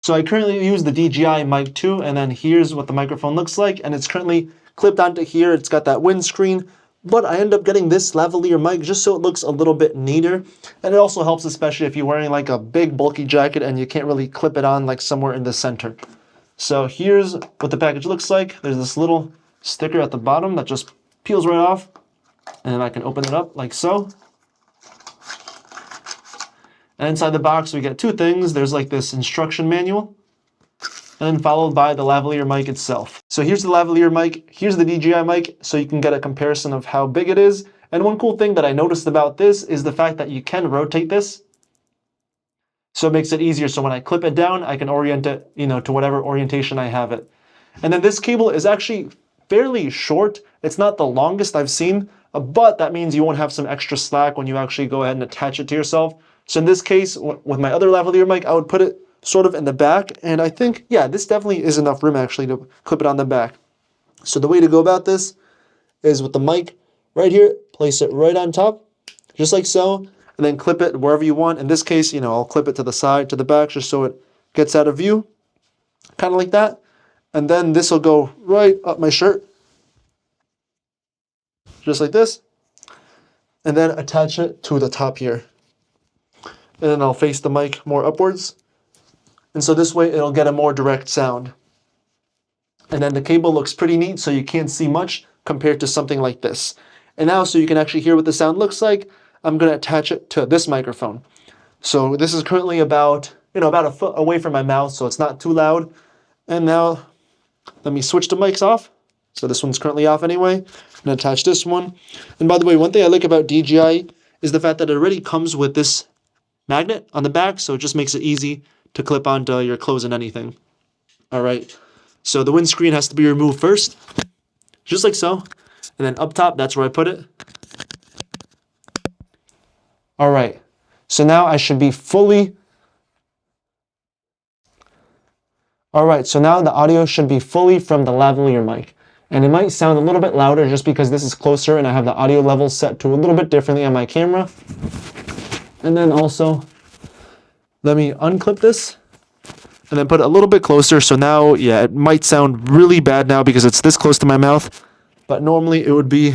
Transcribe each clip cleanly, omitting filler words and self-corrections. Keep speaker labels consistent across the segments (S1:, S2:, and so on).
S1: So I currently use the DJI Mic 2, and then here's what the microphone looks like, and it's currently clipped onto here. It's got that windscreen, but I end up getting this lavalier mic just so it looks a little bit neater, and it also helps especially if you're wearing like a big bulky jacket and you can't really clip it on like somewhere in the center. So here's what the package looks like. There's this little sticker at the bottom that just peels right off, and then I can open it up like so. And inside the box, we get two things. There's like this instruction manual, and then followed by the lavalier mic itself. So here's the lavalier mic, here's the DJI mic, so you can get a comparison of how big it is. And one cool thing that I noticed about this is the fact that you can rotate this. So it makes it easier. So when I clip it down, I can orient it, to whatever orientation I have it. And then this cable is actually fairly short. It's not the longest I've seen, but that means you won't have some extra slack when you actually go ahead and attach it to yourself. So in this case, with my other lavalier mic, I would put it sort of in the back, and I think, yeah, this definitely is enough room actually to clip it on the back. So the way to go about this is with the mic right here, place it right on top, just like so, and then clip it wherever you want. In this case, I'll clip it to the side, to the back, just so it gets out of view, kind of like that. And then this will go right up my shirt, just like this, and then attach it to the top here. And then I'll face the mic more upwards. And so this way it'll get a more direct sound. And then the cable looks pretty neat, so you can't see much compared to something like this. And now, so you can actually hear what the sound looks like, I'm going to attach it to this microphone. So this is currently about a foot away from my mouth, so it's not too loud. And now let me switch the mics off. So this one's currently off anyway. I'm going to attach this one. And by the way, one thing I like about DJI is the fact that it already comes with this magnet on the back, so it just makes it easy to clip onto your clothes and anything. All right, so the windscreen has to be removed first, just like so, and then up top, that's where I put it. All right, so now I should be fully... All right, so now the audio should be fully from the lavalier mic, and it might sound a little bit louder just because this is closer and I have the audio level set to a little bit differently on my camera. And then also, let me unclip this and then put it a little bit closer. So now, yeah, it might sound really bad now because it's this close to my mouth, but normally it would be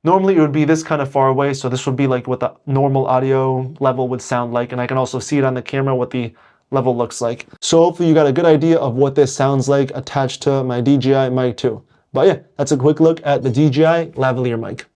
S1: this kind of far away. So this would be like what the normal audio level would sound like. And I can also see it on the camera what the level looks like. So hopefully you got a good idea of what this sounds like attached to my DJI Mic 2. But yeah, that's a quick look at the DJI Lavalier mic.